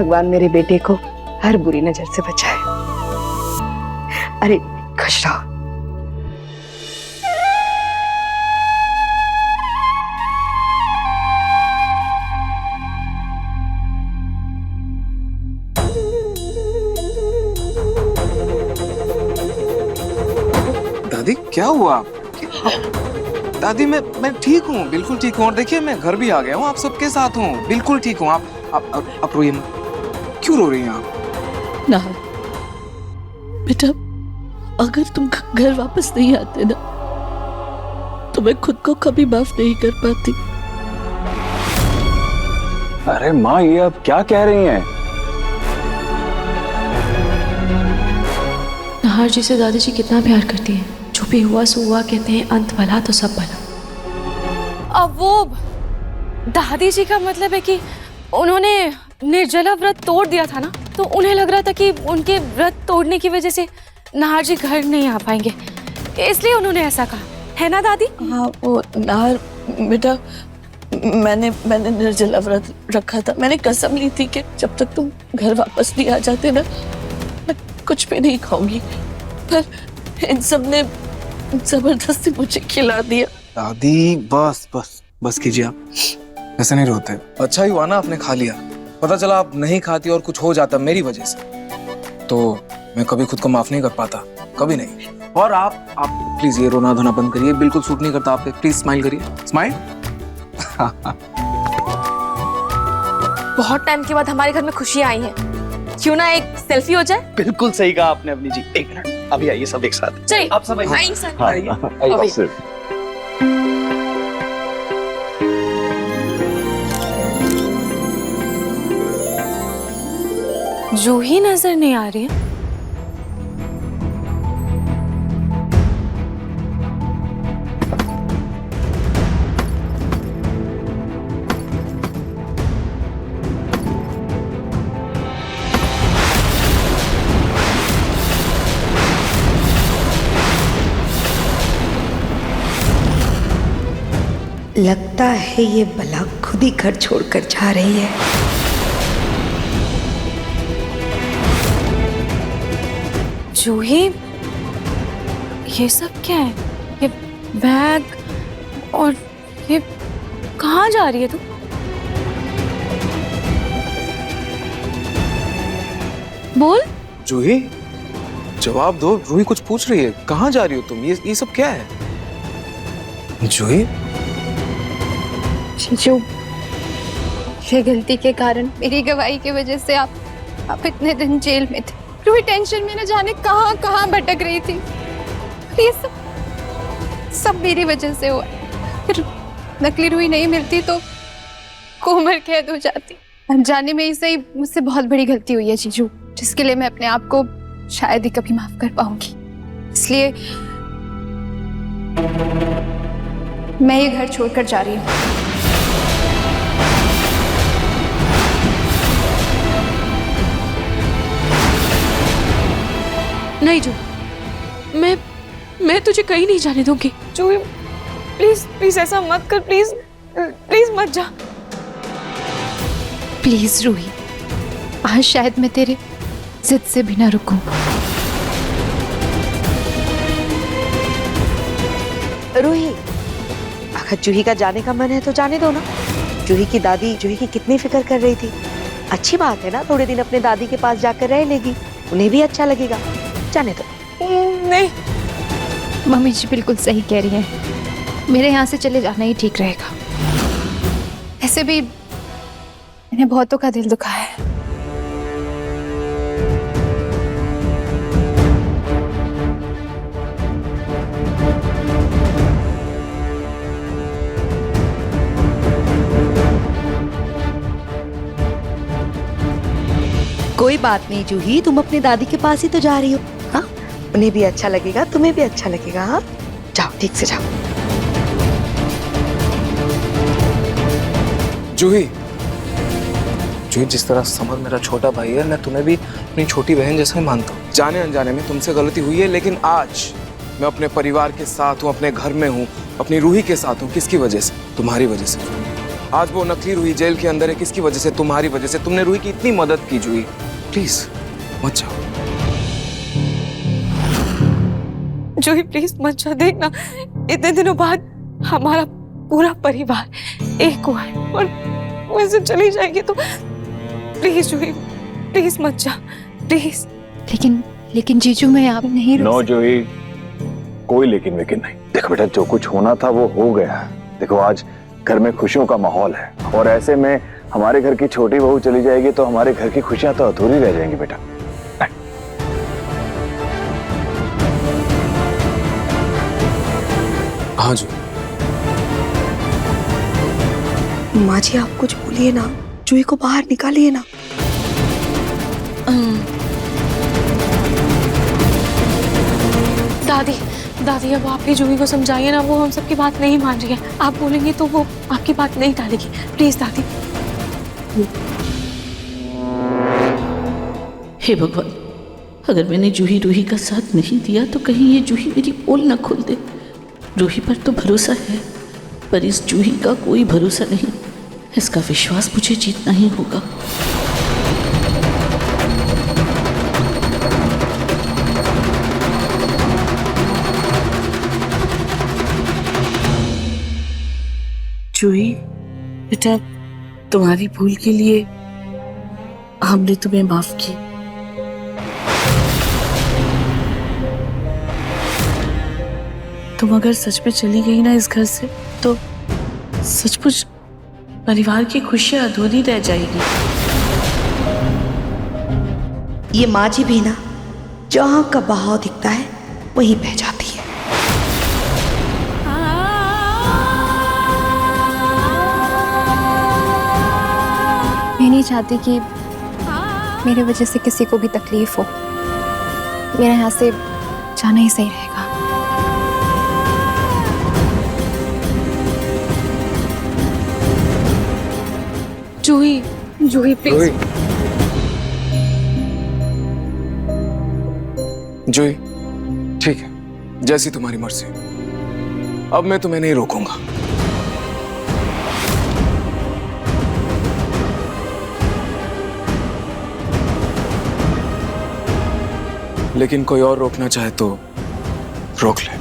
भगवान मेरे बेटे को हर बुरी नजर से बचाए। अरे खुश रहो। दादी क्या हुआ? दादी मैं ठीक हूँ, बिल्कुल ठीक हूँ। और देखिए मैं घर भी आ गया हूँ, आप सबके साथ हूँ, बिल्कुल ठीक हूँ। आप रोइए मत। क्यों रो रही हैं आप? ना बेटा, अगर तुम घर वापस नहीं आते ना तो मैं खुद को कभी माफ नहीं कर पाती। अरे माँ, ये आप क्या कह रही हैं? नाहर जी से दादी जी कितना प्यार करती हैं। जो भी हुआ सो हुआ, कहते हैं अंत भला तो सब भला। अब वो दादी जी का मतलब है कि उन्होंने निर्जला व्रत तोड़ दिया था ना, तो उन्हें लग रहा था कि उनके व्रत तोड़ने की वजह से नाहर जी घर नहीं आ पाएंगे, इसलिए उन्होंने ऐसा कहा, है ना दादी? हाँ वो नाहर बेटा, मैंने निर्जला व्रत रखा था। मैंने कसम ली थी कि जब तक तुम घर वापस नहीं आ जाते ना मैं कुछ भी नहीं खाऊंगी, पर इन सब ने जबरदस्ती मुझे खिला दिया। दादी बस कीजिए आप, ऐसे नहीं रोते। अच्छा ही हुआ ना आपने खा लिया, पता चला आप नहीं खाती और कुछ हो जाता मेरी वजह से, तो मैं कभी खुद को माफ नहीं कर पाता, कभी नहीं। और आप प्लीज ये रोना धोना बंद करिए, बिल्कुल सूट नहीं करता आप पे। प्लीज स्माइल करिए, स्माइल। बहुत टाइम के बाद हमारे घर में खुशियां आई हैं, क्यों ना एक सेल्फी हो जाए? बिल्कुल सही कहा आपने अवनी जी। एक मिनट, अभी आइए सब एक साथ। चलिए आप सब आइए। आइए सर। आइए। जूही नजर नहीं आ रही है। लगता है ये बला खुद ही घर छोड़कर जा रही है। जूही, ये सब क्या है? ये बैग और ये कहाँ जा रही है तू? बोल। जूही जवाब दो, रूही कुछ पूछ रही है, कहाँ जा रही हो तुम? ये सब क्या है? जूही जो ये गलती के कारण, मेरी गवाही की वजह से आप इतने दिन जेल में थे। रूही टेंशन में न जाने कहाँ कहाँ भटक रही थी। ये सब मेरी वजह से हुआ। फिर नकली रूही नहीं मिलती तो कोमर कैद हो जाती। अनजाने में ही सही मुझसे बहुत बड़ी गलती हुई है जीजू, जिसके लिए मैं अपने आप को शायद ही कभी माफ कर पाऊंगी। इसलिए मैं ये घर छोड़कर जा रही हूँ। नहीं जो, मैं तुझे कहीं नहीं जाने दूंगी। जूही प्लीज प्लीज ऐसा मत कर, प्लीज प्लीज मत जा। प्लीज रूही, आज शायद मैं तेरे जिद से भी ना रुकूं। रूही, अगर जूही का जाने का मन है तो जाने दो ना। जूही की दादी जूही की कितनी फिक्र कर रही थी। अच्छी बात है ना, थोड़े दिन अपने दादी के पास जाकर रह लेगी, उन्हें भी अच्छा लगेगा। जाने दो। नहीं, मम्मी जी बिल्कुल सही कह रही हैं, मेरे यहाँ से चले जाना ही ठीक रहेगा। ऐसे भी मैंने बहुतों का दिल दुखाया है। कोई बात नहीं जूही, तुम अपनी दादी के पास ही तो जा रही हो। हाँ, उन्हें भी अच्छा लगेगा, तुम्हें भी अच्छा लगेगा। हाँ, जाओ, ठीक से जाओ। जूही, जिस तरह समर मेरा छोटा भाई है, मैं तुम्हें भी अपनी छोटी बहन जैसा ही मानता हूँ। जाने अनजाने में तुमसे गलती हुई है, लेकिन आज मैं अपने परिवार के साथ हूँ, अपने घर में हूँ, अपनी रूही के साथ हूँ। किसकी वजह से? तुम्हारी वजह से। आज वो नकली रूही जेल के अंदर है, किसकी वजह से? तुम्हारी वजह से। तुमने रूही की इतनी मदद की जूही, प्लीज मत जाओ। जूही प्लीज मत जा, देखना इतने दिनों बाद हमारा पूरा परिवार एक हुआ है और वैसे चली जाएगी तो प्लीज जूही प्लीज मत जा प्लीज। लेकिन जीजू मैं आप नहीं रुक नो जूही, कोई लेकिन नहीं। देखो बेटा, जो कुछ होना था वो हो गया। देखो आज घर में खुशियों का माहौल है और ऐसे में हमारे घर की छोटी बहू चली जाएगी तो हमारे घर की खुशियां तो अधूरी रह जाएंगी बेटा। हाँ जी माँ जी आप कुछ बोलिए ना, जूही को बाहर निकालिए ना। दादी अब आप ही जूही को समझाइए ना, वो हम सबकी बात नहीं मान रही है। आप बोलेंगे तो वो आपकी बात नहीं टालेगी, प्लीज दादी। हे भगवान, अगर मैंने जूही रूही का साथ नहीं दिया तो कहीं ये जूही मेरी पोल न खोल दे। रूही पर तो भरोसा है, पर इस जूही का कोई भरोसा नहीं। इसका विश्वास मुझे जीतना ही होगा। जूही बेटा, तुम्हारी भूल के लिए हमने तुम्हें माफ की। तुम अगर सच में चली गई ना इस घर से तो सचमुच परिवार की खुशियां अधूरी रह जाएगी। ये माँ जी भी ना जहाँ का बहाव दिखता है वहीं बह जाती है। मैं नहीं चाहती कि मेरे वजह से किसी को भी तकलीफ हो। मेरे यहाँ से जाना ही सही रहेगा। जूही प्लीज। जूही ठीक है, जैसी तुम्हारी मर्जी। अब मैं तुम्हें नहीं रोकूंगा। लेकिन कोई और रोकना चाहे तो रोक ले।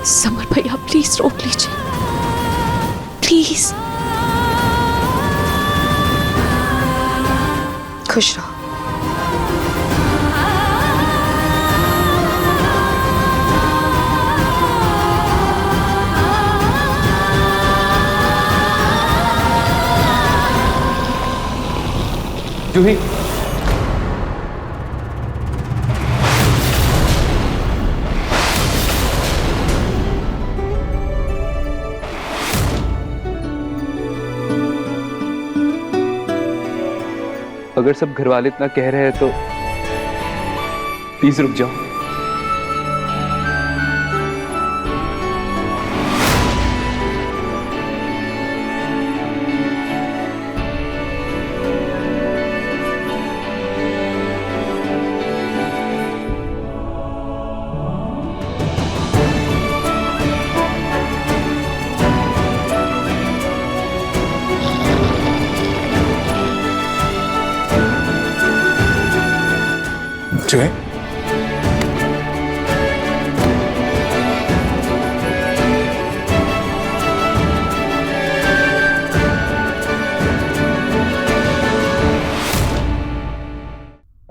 समर भैया प्लीज रोक लीजिए, प्लीज। खुश रहो। जूही अगर सब घर वाले इतना कह रहे हैं तो प्लीज रुक जाओ। जूही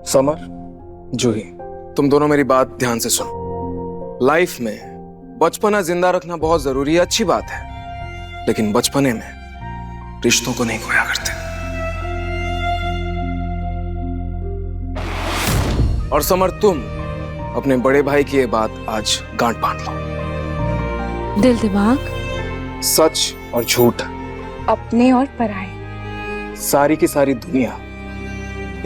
समर, जूही तुम दोनों मेरी बात ध्यान से सुनो। लाइफ में बचपना जिंदा रखना बहुत जरूरी है, अच्छी बात है, लेकिन बचपने में रिश्तों को नहीं खोया करते। और समर, तुम अपने बड़े भाई की ये बात आज गांठ बांध लो। दिल दिमाग, सच और झूठ, अपने और पराए, सारी की सारी दुनिया,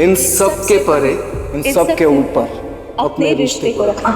इन सब के परे, इन सब के ऊपर अपने रिश्ते को रखना।